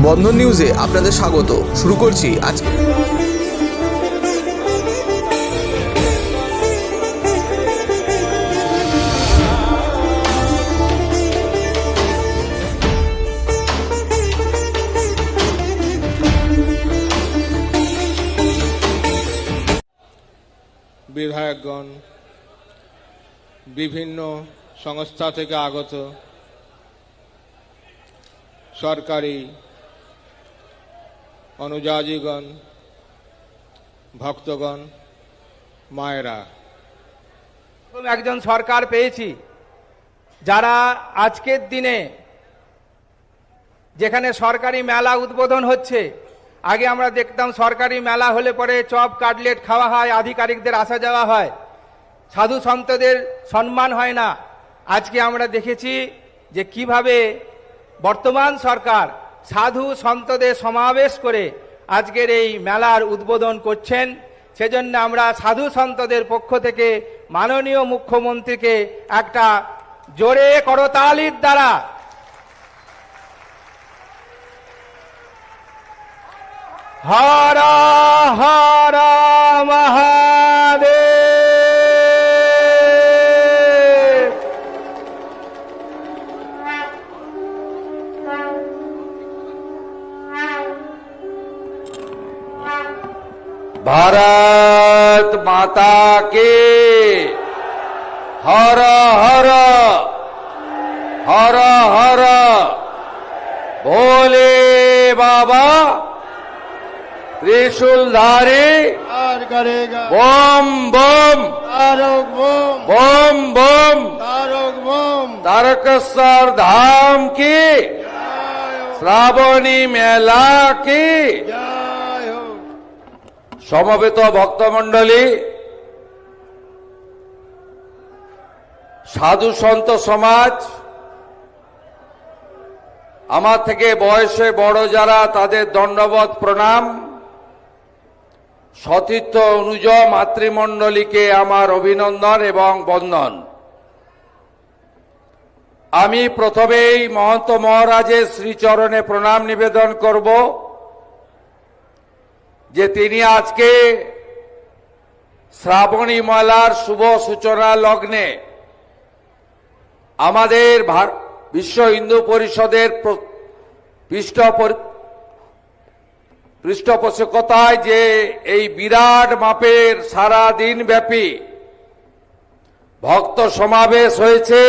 বন্ধন নিউজে আপনাদের স্বাগত। শুরু করছি আজকে বিধায়কগণ, বিভিন্ন সংস্থা থেকে আগত সরকারি অনুযায়ীগণ, ভক্তগণ, মায়েরা, একজন সরকার পেয়েছি যারা আজকের দিনে যেখানে সরকারি মেলা উদ্বোধন হচ্ছে, আগে আমরা দেখতাম সরকারি মেলা হলে পরে চপ কাটলেট খাওয়া হয়, আধিকারিকদের আসা যাওয়া হয়, সাধু সন্তদের সম্মান হয় না। আজকে আমরা দেখেছি যে কিভাবে বর্তমান সরকার সাধু সন্তদের সমাবেশ করে আজকের এই মেলার উদ্বোধন করছেন। সেজন্য আমরা সাধু সন্তদের পক্ষ থেকে মাননীয় মুখ্যমন্ত্রীকে একটা জোরে করতালির দ্বারা হর হর মহাদেব। भारत माता के हर हर हर हर भोले बाबा त्रिशूलधारी करेगा बम बम तारक बम बम बम तारक बम तारकेश्वर धाम की श्रावणी मेला की जय हो। সমবেত ভক্তমণ্ডলী, সাধু সন্ত সমাজ, আমার থেকে বয়সে বড় যারা তাদের দণ্ডবত প্রণাম। সতীর্থ অনুজ মাতৃমণ্ডলীকে আমার অভিনন্দন এবং বন্দন। আমি প্রথমেই মহন্ত মহারাজের শ্রীচরণে প্রণাম নিবেদন করব যে তিনি আজকে শ্রাবণী মেলার শুভ সূচনা লগ্নে আমাদের বিশ্ব হিন্দু পরিষদের পৃষ্ঠপোষকতায় যে এই বিরাট মাপের সারা দিন ব্যাপী ভক্ত সমাবেশ হয়েছে,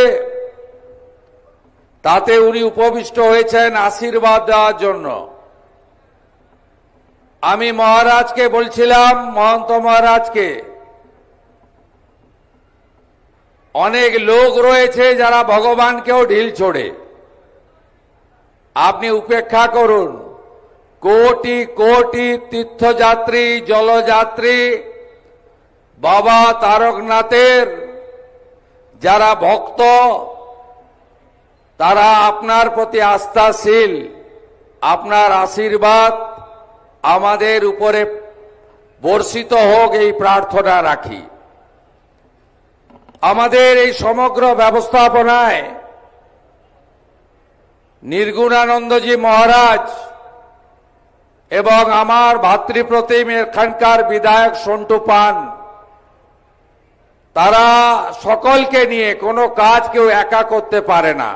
তাতে উনি উপবিষ্ট হয়েছেন আশীর্বাদ দেওয়ার জন্য। আমি মহারাজকে বলছিলাম, মহন্ত মহারাজকে, অনেক লোক রয়েছে যারা ভগবানকেও ঢিল ছোড়ে। আপনি উপেক্ষা করুন। কোটি কোটি তীর্থযাত্রী, জলযাত্রী, বাবা তারকনাথের যারা ভক্ত, তারা আপনার প্রতি আস্থাশীল। আপনার আশীর্বাদ আমাদের উপরে বর্ষিত হোক এই প্রার্থনা রাখি। আমাদের এই সমগ্র ব্যবস্থাপনায় নির্গুণানন্দজি মহারাজ এবং আমার ভাতৃপ্রতিম এখানকার বিধায়ক সন্টু পান, তারা সকলকে নিয়ে কোনো কাজ কেউ একা করতে পারে না।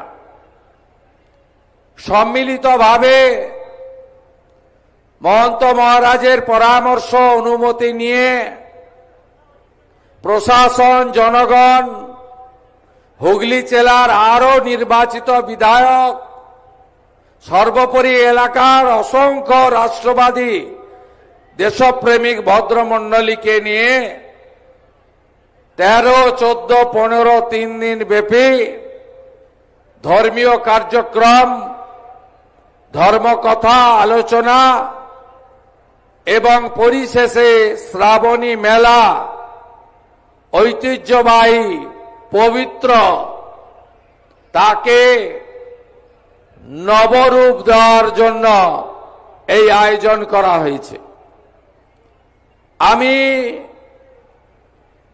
সম্মিলিতভাবে মহন্ত মহারাজের পরামর্শ অনুমতি নিয়ে প্রশাসন, জনগণ, হুগলি জেলার আরো নির্বাচিত বিধায়ক, সর্বোপরি এলাকার অসংখ্য রাষ্ট্রবাদী দেশপ্রেমিক ভদ্রমণ্ডলীকে নিয়ে 13, 14, 15, 3 দিন ব্যাপী ধর্মীয় কার্যক্রম, ধর্মকথা, আলোচনা এবং পরিশেষে শ্রাবণী মেলা ঐতিহ্যবাহী, পবিত্র, তাকে নবরূপ দেওয়ার জন্য এই আয়োজন করা হয়েছে। আমি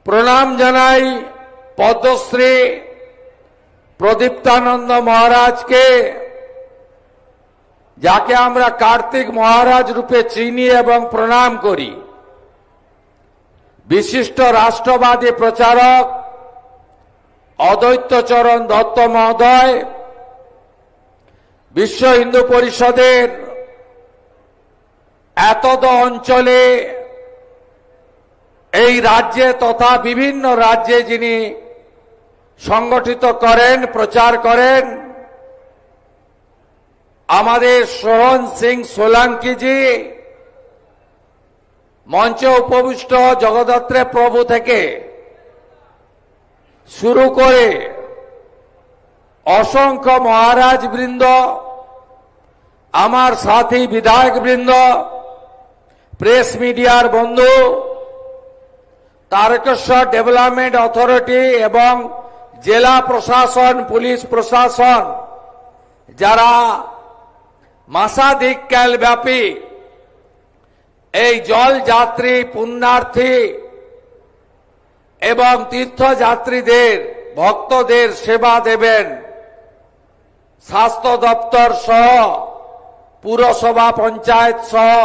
প্রণাম জানাই পদ্মশ্রী প্রদীপ্তানন্দ মহারাজকে, যাকে আমরা কার্তিক মহারাজ রূপে চিনি এবং প্রণাম করি, বিশিষ্ট রাষ্ট্রবাদী প্রচারক অদ্বৈতচরণ দত্ত মহোদয়, বিশ্ব হিন্দু পরিষদের এতদ অঞ্চলে, এই রাজ্যে তথা বিভিন্ন রাজ্যে যিনি সংগঠিত করেন, প্রচার করেন, আমাদের সোহন সিং সোলাঙ্কিজি, মঞ্চে উপবিষ্ট জগদ্ধাত্রী প্রভু থেকে শুরু করে অসংখ্য মহারাজ বৃন্দ, আমার সাথী বিধায়ক বৃন্দ, প্রেস মিডিয়ার বন্ধু, তারকেশ্বর ডেভেলপমেন্ট অথরিটি এবং জেলা প্রশাসন, পুলিশ প্রশাসন, যারা মাসাধিক কাল ব্যাপী এই জল যাত্রী, পুণ্যার্থী এবং তীর্থযাত্রীদের, ভক্তদের সেবা দেবেন, স্বাস্থ্য দপ্তর সহ, পুরসভা পঞ্চায়েত সহ,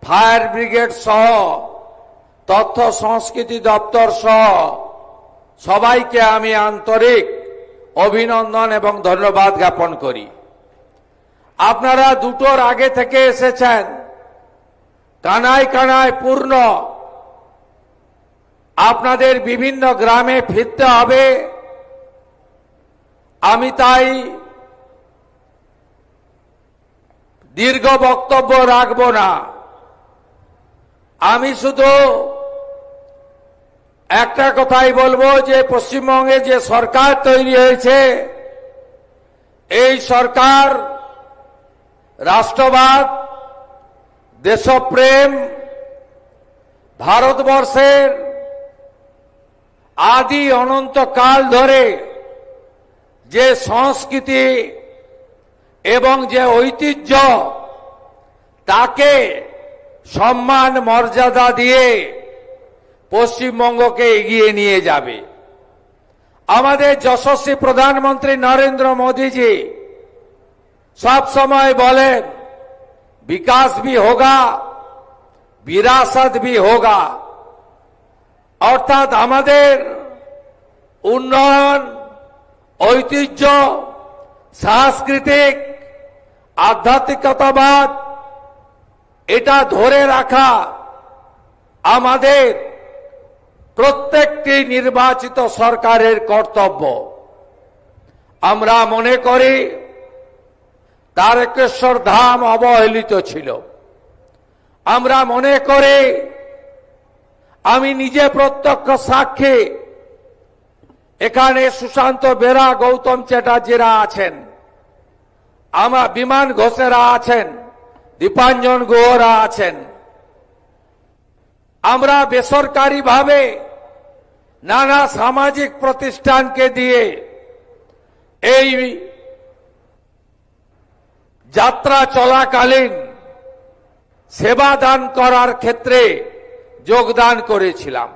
ফায়ার ব্রিগেড সহ, তথ্য সংস্কৃতি দপ্তর সহ সবাইকে আমি আন্তরিক অভিনন্দন এবং ধন্যবাদ জ্ঞাপন করি। আপনারা দুটোর আগে থেকে এসেছেন, কানায় কানায় পূর্ণ। আপনাদের বিভিন্ন গ্রামে ফিরতে হবে। আমি তাই দীর্ঘ বক্তব্য রাখব না। আমি শুধু একটা কথাই বলবো যে পশ্চিমবঙ্গে যে সরকার তৈরি হয়েছে, এই সরকার রাষ্ট্রবাদ, দেশপ্রেম, ভারতবর্ষের আদি অনন্তকাল ধরে যে সংস্কৃতি এবং যে ঐতিহ্য, তাকে সম্মান মর্যাদা দিয়ে পশ্চিমবঙ্গকে এগিয়ে নিয়ে যাবে। আমাদের যশস্বী প্রধানমন্ত্রী নরেন্দ্র মোদীজি सब समय बोलें विकास भी होगा, विरासत भी होगा। अर्थात हमारे उन्नयन, ঐতিহ্য, সাংস্কৃতিক, আধ্যাত্মিকতাবাদ এটা ধরে রাখা আমাদের প্রত্যেকটি নির্বাচিত সরকারের কর্তব্য। আমরা মনে করি তারকেশ্বর ধাম অবহেলিত ছিল। আমরা মনে করি, আমি নিজে প্রত্যক্ষ সাক্ষী, এখানে সুশান্ত বেরা, গৌতম চ্যাটার্জিরা আছেন, আমার বিমান ঘোষেরা আছেন, দীপাঞ্জন গুহরা আছেন। আমরা বেসরকারি ভাবে নানা সামাজিক প্রতিষ্ঠানকে দিয়ে এই যাত্রা চলাকালীন সেবা দান করার ক্ষেত্রে যোগদান করেছিলাম।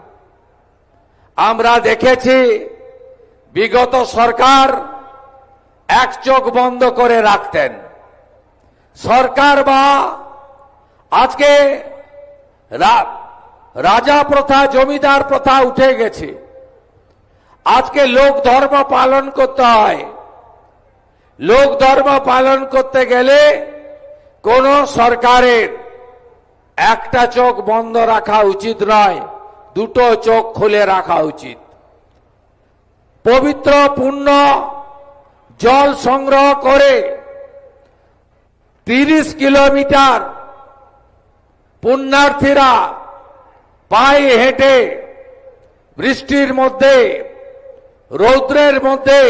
আমরা দেখেছি বিগত সরকার এক চোখ বন্ধ করে রাখতেন। সরকার বা আজকে রাজা প্রথা, জমিদার প্রথা উঠে গেছে। আজকে লোক ধর্ম পালন করতে হয়। লোক ধর্ম পালন করতে গেলে কোন সরকারের একটা চোখ বন্ধ রাখা উচিত নয়, দুটো চোখ খুলে রাখা উচিত। পবিত্র পুণ্য জল সংগ্রহ করে 30 কিলোমিটার পুণ্যার্থীরা পায়ে হেঁটে বৃষ্টির মধ্যে, রৌদ্রের মধ্যে,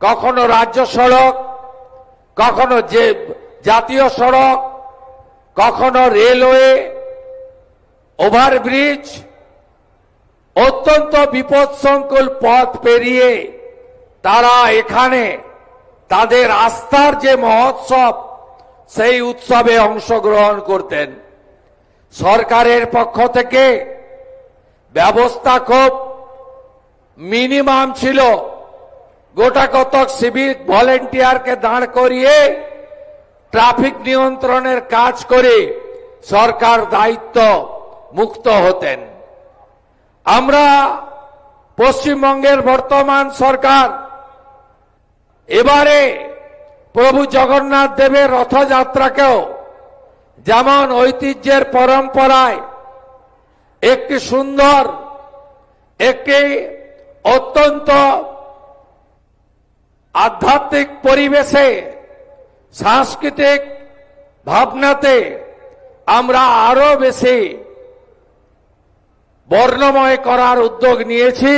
কখনো রাজ্য সড়ক, কখনো যে জাতীয় সড়ক, কখনো রেলওয়ে, ওভারব্রিজ, অত্যন্ত বিপদসংকুল পথ পেরিয়ে তারা এখানে তাদের আস্থার যে মহোৎসব, সেই উৎসবে অংশগ্রহণ করতেন। সরকারের পক্ষ থেকে ব্যবস্থা খুব মিনিমাম ছিল। গোটা কতক সিভিক ভলেন্টিয়ারকে দাঁড় করিয়ে ট্রাফিক নিয়ন্ত্রণের কাজ করে সরকার দায়িত্ব মুক্ত হতেন। আমরা পশ্চিমবঙ্গের বর্তমান সরকার এবারে প্রভু জগন্নাথ দেবের রথযাত্রাকেও যেমন ঐতিহ্যের পরম্পরায় একটি সুন্দর, একটি অত্যন্ত আধ্যাত্মিক পরিবেশে, সাংস্কৃতিক ভাবনাতে আমরা আরো বেশি বর্ণময় করার উদ্যোগ নিয়েছি।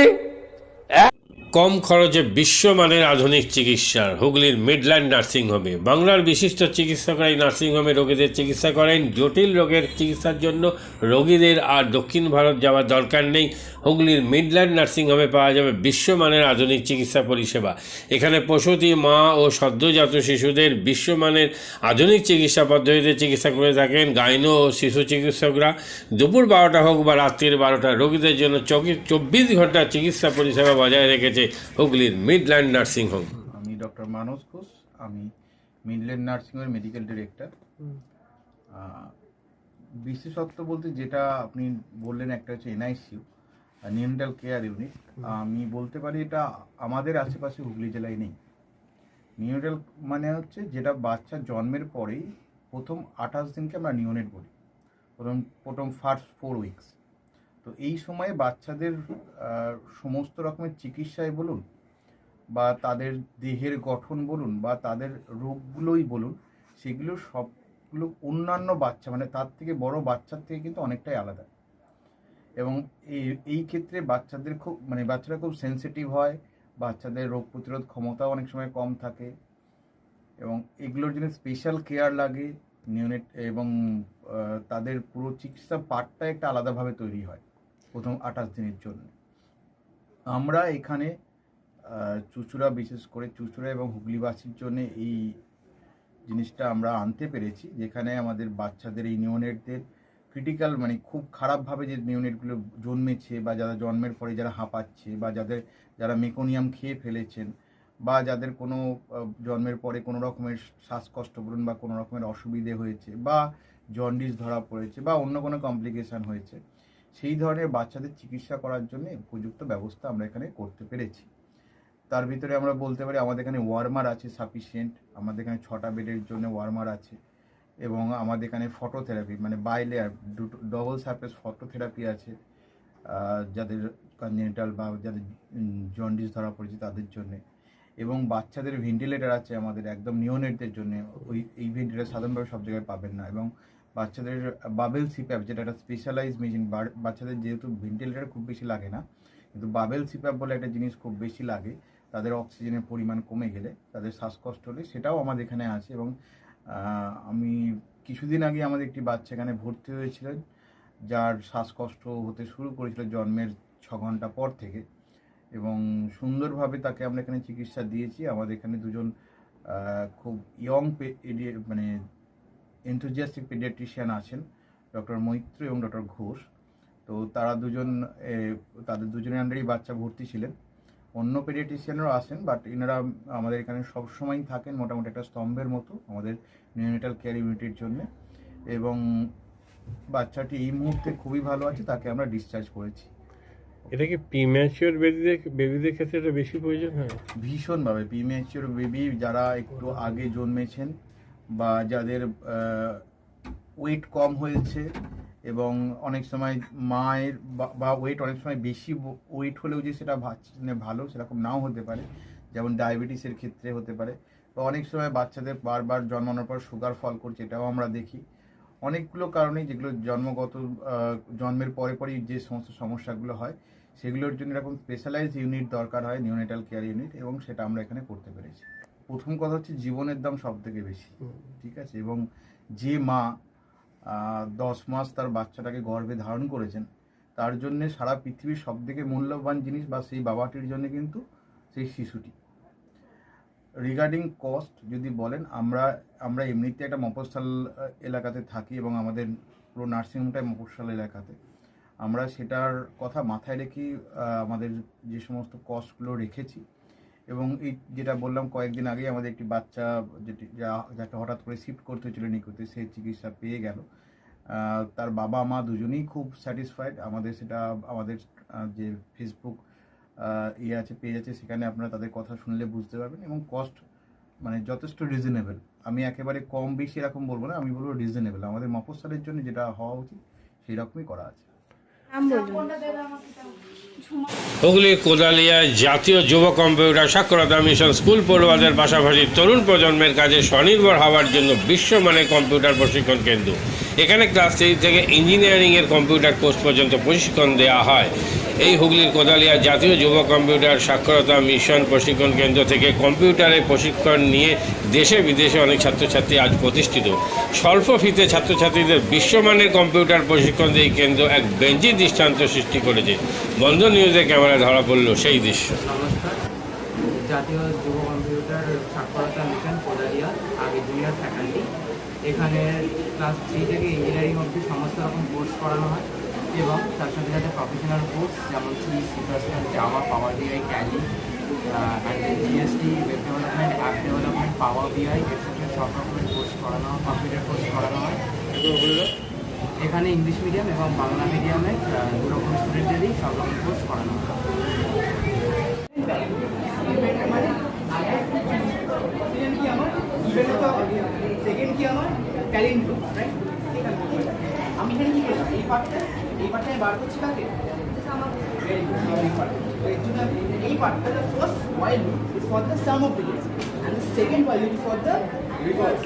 কম খরচে বিশ্বমানের আধুনিক চিকিৎসার হুগলির মিডল্যান্ড নার্সিংহোমে বাংলার বিশিষ্ট চিকিৎসকরা এই নার্সিংহোমে রোগীদের চিকিৎসা করেন। জটিল রোগের চিকিৎসার জন্য রোগীদের আর দক্ষিণ ভারত যাওয়ার দরকার নেই। হুগলির মিডল্যান্ড নার্সিংহোমে পাওয়া যাবে বিশ্বমানের আধুনিক চিকিৎসা পরিষেবা। এখানে প্রসূতি মা ও সদ্যজাত শিশুদের বিশ্বমানের আধুনিক চিকিৎসা পদ্ধতিতে চিকিৎসা করে থাকেন গাইনো ও শিশু চিকিৎসকরা। দুপুর 12টা হোক বা রাত্রির 12টা, রোগীদের জন্য 24 ঘন্টা চিকিৎসা পরিষেবা বজায় রেখেছে হুগলির মিডল্যান্ড নার্সিংহোম। আমি ডক্টর মানস ঘোষ, আমি মিডল্যান্ড নার্সিংহোমের মেডিকেল ডিরেক্টর। বিশেষত্ব বলতে যেটা আপনি বললেন, একটা হচ্ছে এনআইসিইউ, নিউনেটাল কেয়ার ইউনিট। আমি বলতে পারি এটা আমাদের আশেপাশে হুগলি জেলায় নেই। নিউনেটাল মানে হচ্ছে যেটা বাচ্চা জন্মের পরেই প্রথম 28 দিনকে আমরা নিউনেট বলি, প্রথম ফার্স্ট 4 উইকস। তো এই সময়ে বাচ্চাদের সমস্ত রকমের চিকিৎসায় বলুন বা তাদের দেহের গঠন বলুন বা তাদের রোগগুলোই বলুন, সেগুলো সবগুলো অন্যান্য বাচ্চা মানে তার থেকে বড় বাচ্চার থেকে কিন্তু অনেকটাই আলাদা। এবং এই ক্ষেত্রে বাচ্চারা খুব সেন্সিটিভ হয়, বাচ্চাদের রোগ প্রতিরোধ ক্ষমতাও অনেক সময় কম থাকে এবং এগুলোর জন্য স্পেশাল কেয়ার লাগে নিউনেট, এবং তাদের পুরো চিকিৎসা পার্টটা একটা আলাদাভাবে তৈরি হয় প্রথম 28 দিনের জন্য। আমরা এখানে চুঁচুড়া, বিশেষ করে চুঁচুড়া এবং হুগলিবাসীর জন্য এই জিনিসটা আমরা আনতে পেরেছি, যেখানে আমাদের বাচ্চাদের এই নিউনেটদের ক্রিটিক্যাল মানে খুব খারাপভাবে যে নিউনেটগুলো জন্মেছে বা যারা জন্মের পরে যারা হাঁপাচ্ছে বা যারা মেকোনিয়াম খেয়ে ফেলেছেন বা যাদের কোনো জন্মের পরে কোনো রকমের শ্বাসকষ্ট বলুন বা কোনো রকমের অসুবিধে হয়েছে বা জন্ডিস ধরা পড়েছে বা অন্য কোনো কমপ্লিকেশান হয়েছে, সেই ধরনের বাচ্চাদের চিকিৎসা করার জন্য উপযুক্ত ব্যবস্থা আমরা এখানে করতে পেরেছি। তার ভিতরে আমরা বলতে পারি আমাদের এখানে ওয়ার্মার আছে সাফিসিয়েন্ট, আমাদের এখানে 6টা বেডের জন্য ওয়ার্মার আছে এবং আমাদের এখানে ফটোথেরাপি মানে বাইলেয়ার ডবল সারফেস ফটোথেরাপি আছে যাদের কনজেনিটাল বা যাদের জন্ডিস ধরা পড়েছে তাদের জন্যে, এবং বাচ্চাদের ভেন্টিলেটার আছে আমাদের একদম নিওনেটদের জন্য। এই ভেন্টিলেটার সাধারণভাবে সব জায়গায় পাবেন না, এবং বাচ্চাদের বাবেল সিপ্যাপ যেটা একটা স্পেশালাইজ মেশিন, বাচ্চাদের যেহেতু ভেন্টিলেটার খুব বেশি লাগে না, কিন্তু বাবেল সিপ্যাপ বলে একটা জিনিস খুব বেশি লাগে তাদের অক্সিজেনের পরিমাণ কমে গেলে, তাদের শ্বাসকষ্ট হলে, সেটাও আমাদের এখানে আছে। এবং আমি কিছুদিন আগে আমাদের একটি বাচ্চা এখানে ভর্তি হয়েছিলেন যার শ্বাসকষ্ট হতে শুরু করেছিল জন্মের 6 ঘন্টা পর থেকে, এবং সুন্দরভাবে তাকে আমরা এখানে চিকিৎসা দিয়েছি। আমাদের এখানে দুজন খুব ইয়ং মানে এনথুজিয়াস্টিক পেডিয়াট্রিশিয়ান আছেন, ডক্টর মৈত্র এবং ডক্টর ঘোষ। তো তারা তাদের দুজনের আন্ডারেই বাচ্চা ভর্তি ছিলেন। অন্য পেডিয়াট্রিশিয়ানরাও আসেন, বাট এনারা আমাদের এখানে সবসময়ই থাকেন মোটামুটি একটা স্তম্ভের মতো আমাদের নিউনেটাল কেয়ার ইউনিটের জন্য। এবং বাচ্চাটি এই মুহূর্তে খুবই ভালো আছে, তাকে আমরা ডিসচার্জ করেছি। এটা কি প্রিম্যাচিওর বেবিদের ক্ষেত্রে এটা বেশি প্রয়োজন হয়? ভীষণভাবে প্রিম্যাচিওর বেবি যারা একটু আগে জন্মেছেন বা যাদের ওয়েট কম হয়েছে, এবং অনেক সময় মায়ের বা ওয়েট অনেক সময় বেশি ওয়েট হলেও যে সেটা ভালো সেরকম নাও হতে পারে, যেমন ডায়াবেটিসের ক্ষেত্রে হতে পারে। তো অনেক সময় বাচ্চাদের বারবার জন্মানোর পর সুগার ফল করছে, এটাও আমরা দেখি। অনেকগুলো কারণেই যেগুলো জন্মের পরেই যে সমস্ত সমস্যাগুলো হয় সেগুলোর জন্য এরকম স্পেশালাইজড ইউনিট দরকার হয়, নিউনেটাল কেয়ার ইউনিট, এবং সেটা আমরা এখানে করতে পেরেছি। প্রথম কথা হচ্ছে জীবনের দাম সব থেকে বেশি, ঠিক আছে, এবং যে মা 10 মাস তার বাচ্চাটাকে গর্ভে ধারণ করেছেন, তার জন্য সারা পৃথিবীর সব থেকে মূল্যবান জিনিস বা সেই বাবাটির জন্য কিন্তু সেই শিশুটি। রিগার্ডিং কস্ট যদি বলেন, আমরা এমনিতে একটা মফস্বল এলাকাতে থাকি এবং আমাদের পুরো নার্সিংহোমটাই মফস্বল এলাকাতে। আমরা সেটার কথা মাথায় রেখেই আমাদের যে সমস্ত কস্টগুলো রেখেছি, এবং এই যেটা বললাম কয়েকদিন আগে আমাদের একটি বাচ্চা যাকে হঠাৎ করে শিফট করতে হয়েছিল নিকুতে, সে চিকিৎসা পেয়ে গেল। তার বাবা মা দুজনেই খুব স্যাটিসফাইড। আমাদের সেটা আমাদের যে ফেসবুক আছে, পেজ আছে, সেখানে আপনারা তাদের কথা শুনলে বুঝতে পারবেন। এবং কস্ট মানে যথেষ্ট রিজনেবল। আমি একেবারে কম বেশি এরকম বলবো না, আমি বলবো রিজনেবল। আমাদের মফস্বলের জন্য যেটা হওয়া উচিত সেই রকমই করা আছে। হুগলির কোদালিয়া জাতীয় যুব কম্পিউটার সাক্ষরতা মিশন স্কুল পড়ুয়াদের পাশাপাশি তরুণ প্রজন্মের কাজে স্বনির্ভর হওয়ার জন্য বিশ্বমানের কম্পিউটার প্রশিক্ষণ কেন্দ্র। এখানে ক্লাস 3 থেকে ইঞ্জিনিয়ারিংয়ের কম্পিউটার কোর্স পর্যন্ত প্রশিক্ষণ দেওয়া হয়। এই হুগলির কোদালিয়া জাতীয় যুব কম্পিউটার সাক্ষরতা মিশন প্রশিক্ষণ কেন্দ্র থেকে কম্পিউটারের প্রশিক্ষণ নিয়ে দেশে বিদেশে অনেক ছাত্রছাত্রী আজ প্রতিষ্ঠিত। স্বল্প ফিতে ছাত্রছাত্রীদের বিশ্বমানের কম্পিউটার প্রশিক্ষণ দিয়ে এই কেন্দ্র এক বেঞ্চি দৃষ্টান্ত সৃষ্টি করেছে। বন্ধন নিউজে ক্যামেরায় ধরা পড়ল সেই দৃশ্য। নমস্কার, জাতীয় যুব কম্পিউটার সাক্ষরতা মিশন কোদালিয়া, আগে জুনিয়র ফ্যাকাল্টি। এখানে ক্লাস 3 থেকে ইঞ্জিনিয়ারিং অবধি সমস্ত রকম কোর্স করানো হয় এবং তার সাথে সাথে প্রফেশনাল কোর্স যেমন সি++, Java, power BI, Tally, GST, web development, app development, power BI etcetera সব রকমের কোর্স করানো হয়, কম্পিউটার কোর্স করানো হয়। এখানে ইংলিশ মিডিয়াম এবং বাংলা মিডিয়ামে দু রকম স্টুডেন্টদেরই সব রকম কোর্স করানো হয়। সেকেন্ড কি আমার ট্যালেন্ট, রাইট? আমি এখানে কি করলাম, এই পার্টটা আমি বার করছি কাকে, এই পার্টটা the first while loop is for the sum of digits and the second while loop is for the reverse.